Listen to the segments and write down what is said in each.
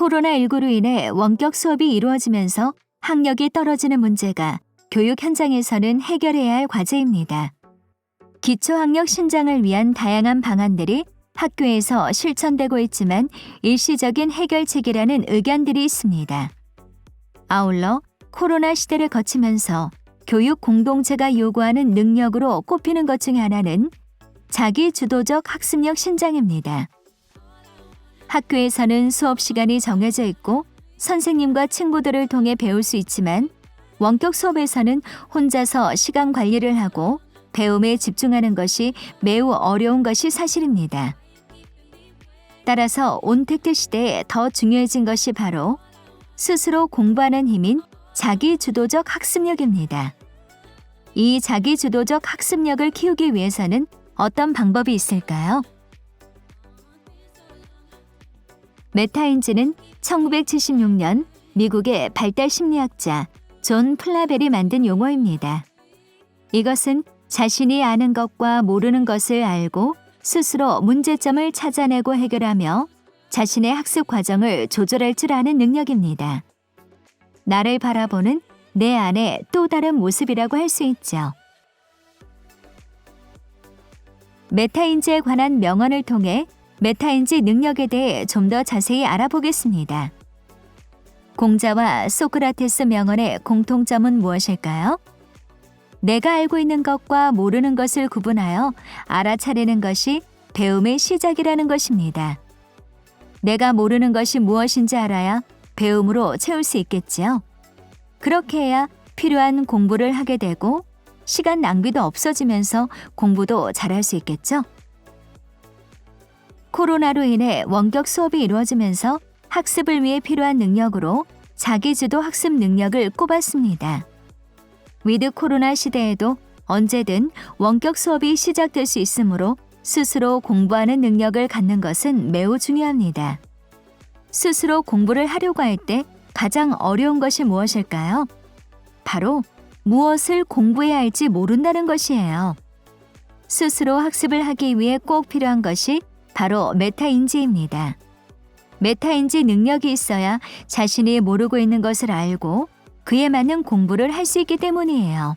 코로나19로 인해 원격 수업이 이루어지면서 학력이 떨어지는 문제가 교육 현장에서는 해결해야 할 과제입니다. 기초학력 신장을 위한 다양한 방안들이 학교에서 실천되고 있지만 일시적인 해결책이라는 의견들이 있습니다. 아울러 코로나 시대를 거치면서 교육 공동체가 요구하는 능력으로 꼽히는 것 중에 하나는 자기주도적 학습력 신장입니다. 학교에서는 수업 시간이 정해져 있고 선생님과 친구들을 통해 배울 수 있지만 원격 수업에서는 혼자서 시간 관리를 하고 배움에 집중하는 것이 매우 어려운 것이 사실입니다. 따라서 온택트 시대에 더 중요해진 것이 바로 스스로 공부하는 힘인 자기주도적 학습력입니다. 이 자기주도적 학습력을 키우기 위해서는 어떤 방법이 있을까요? 메타인지는 1976년 미국의 발달 심리학자 존 플라벨이 만든 용어입니다. 이것은 자신이 아는 것과 모르는 것을 알고 스스로 문제점을 찾아내고 해결하며 자신의 학습 과정을 조절할 줄 아는 능력입니다. 나를 바라보는 내 안의 또 다른 모습이라고 할 수 있죠. 메타인지에 관한 명언을 통해 메타인지 능력에 대해 좀 더 자세히 알아보겠습니다. 공자와 소크라테스 명언의 공통점은 무엇일까요? 내가 알고 있는 것과 모르는 것을 구분하여 알아차리는 것이 배움의 시작이라는 것입니다. 내가 모르는 것이 무엇인지 알아야 배움으로 채울 수 있겠지요. 그렇게 해야 필요한 공부를 하게 되고 시간 낭비도 없어지면서 공부도 잘할 수 있겠죠. 코로나로 인해 원격 수업이 이루어지면서 학습을 위해 필요한 능력으로 자기주도 학습 능력을 꼽았습니다. 위드 코로나 시대에도 언제든 원격 수업이 시작될 수 있으므로 스스로 공부하는 능력을 갖는 것은 매우 중요합니다. 스스로 공부를 하려고 할 때 가장 어려운 것이 무엇일까요? 바로 무엇을 공부해야 할지 모른다는 것이에요. 스스로 학습을 하기 위해 꼭 필요한 것이 바로 메타인지입니다. 메타인지 능력이 있어야 자신이 모르고 있는 것을 알고 그에 맞는 공부를 할 수 있기 때문이에요.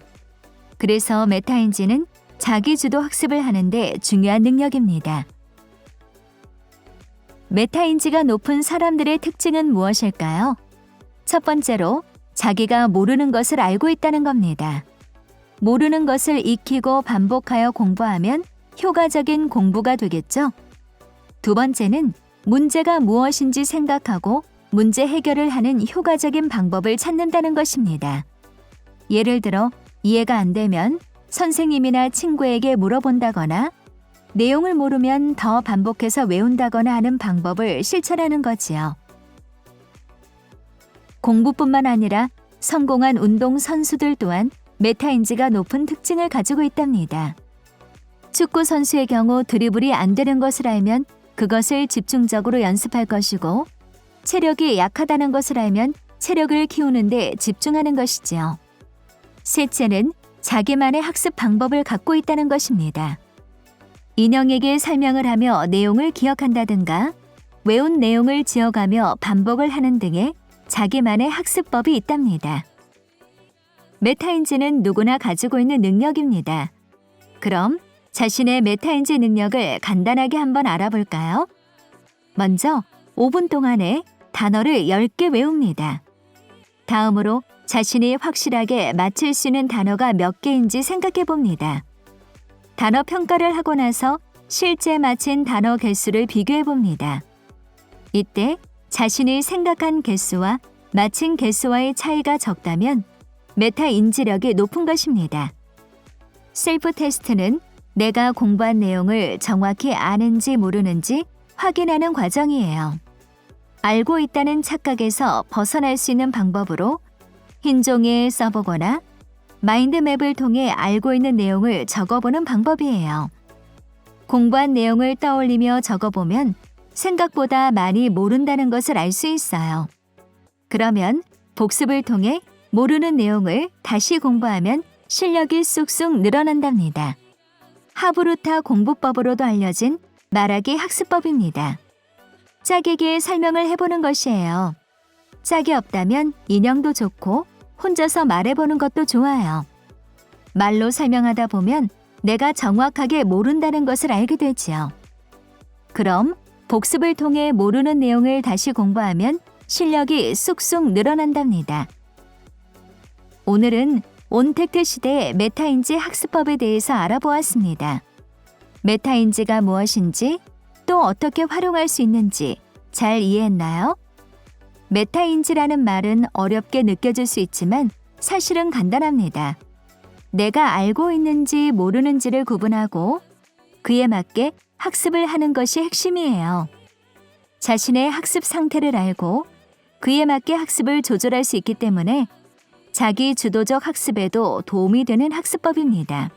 그래서 메타인지는 자기주도 학습을 하는데 중요한 능력입니다. 메타인지가 높은 사람들의 특징은 무엇일까요? 첫 번째로 자기가 모르는 것을 알고 있다는 겁니다. 모르는 것을 익히고 반복하여 공부하면 효과적인 공부가 되겠죠. 두 번째는 문제가 무엇인지 생각하고 문제 해결을 하는 효과적인 방법을 찾는다는 것입니다. 예를 들어 이해가 안 되면 선생님이나 친구에게 물어본다거나 내용을 모르면 더 반복해서 외운다거나 하는 방법을 실천하는 거지요. 공부뿐만 아니라 성공한 운동 선수들 또한 메타인지가 높은 특징을 가지고 있답니다. 축구 선수의 경우 드리블이 안 되는 것을 알면 그것을 집중적으로 연습할 것이고 체력이 약하다는 것을 알면 체력을 키우는 데 집중하는 것이지요. 셋째는 자기만의 학습 방법을 갖고 있다는 것입니다. 인형에게 설명을 하며 내용을 기억한다든가 외운 내용을 지어가며 반복을 하는 등의 자기만의 학습법이 있답니다. 메타인지는 누구나 가지고 있는 능력입니다. 그럼 자신의 메타인지 능력을 간단하게 한번 알아볼까요? 먼저 5분 동안에 단어를 10개 외웁니다. 다음으로 자신이 확실하게 맞힐 수 있는 단어가 몇 개인지 생각해 봅니다. 단어 평가를 하고 나서 실제 맞힌 단어 개수를 비교해 봅니다. 이때 자신이 생각한 개수와 맞힌 개수와의 차이가 적다면 메타 인지력이 높은 것입니다. 셀프 테스트는 내가 공부한 내용을 정확히 아는지 모르는지 확인하는 과정이에요. 알고 있다는 착각에서 벗어날 수 있는 방법으로 흰 종이에 써보거나 마인드맵을 통해 알고 있는 내용을 적어보는 방법이에요. 공부한 내용을 떠올리며 적어보면 생각보다 많이 모른다는 것을 알 수 있어요. 그러면 복습을 통해 모르는 내용을 다시 공부하면 실력이 쑥쑥 늘어난답니다. 하브루타 공부법으로도 알려진 말하기 학습법입니다. 짝에게 설명을 해보는 것이에요. 짝이 없다면 인형도 좋고 혼자서 말해보는 것도 좋아요. 말로 설명하다 보면 내가 정확하게 모른다는 것을 알게 되지요. 그럼 복습을 통해 모르는 내용을 다시 공부하면 실력이 쑥쑥 늘어난답니다. 오늘은 온택트 시대의 메타인지 학습법에 대해서 알아보았습니다. 메타인지가 무엇인지 또 어떻게 활용할 수 있는지 잘 이해했나요? 메타인지라는 말은 어렵게 느껴질 수 있지만 사실은 간단합니다. 내가 알고 있는지 모르는지를 구분하고 그에 맞게 학습을 하는 것이 핵심이에요. 자신의 학습 상태를 알고 그에 맞게 학습을 조절할 수 있기 때문에 자기 주도적 학습에도 도움이 되는 학습법입니다.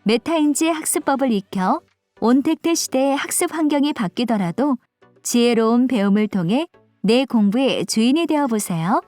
메타인지 학습법을 익혀 온택트 시대의 학습 환경이 바뀌더라도 지혜로운 배움을 통해 내 공부의 주인이 되어 보세요.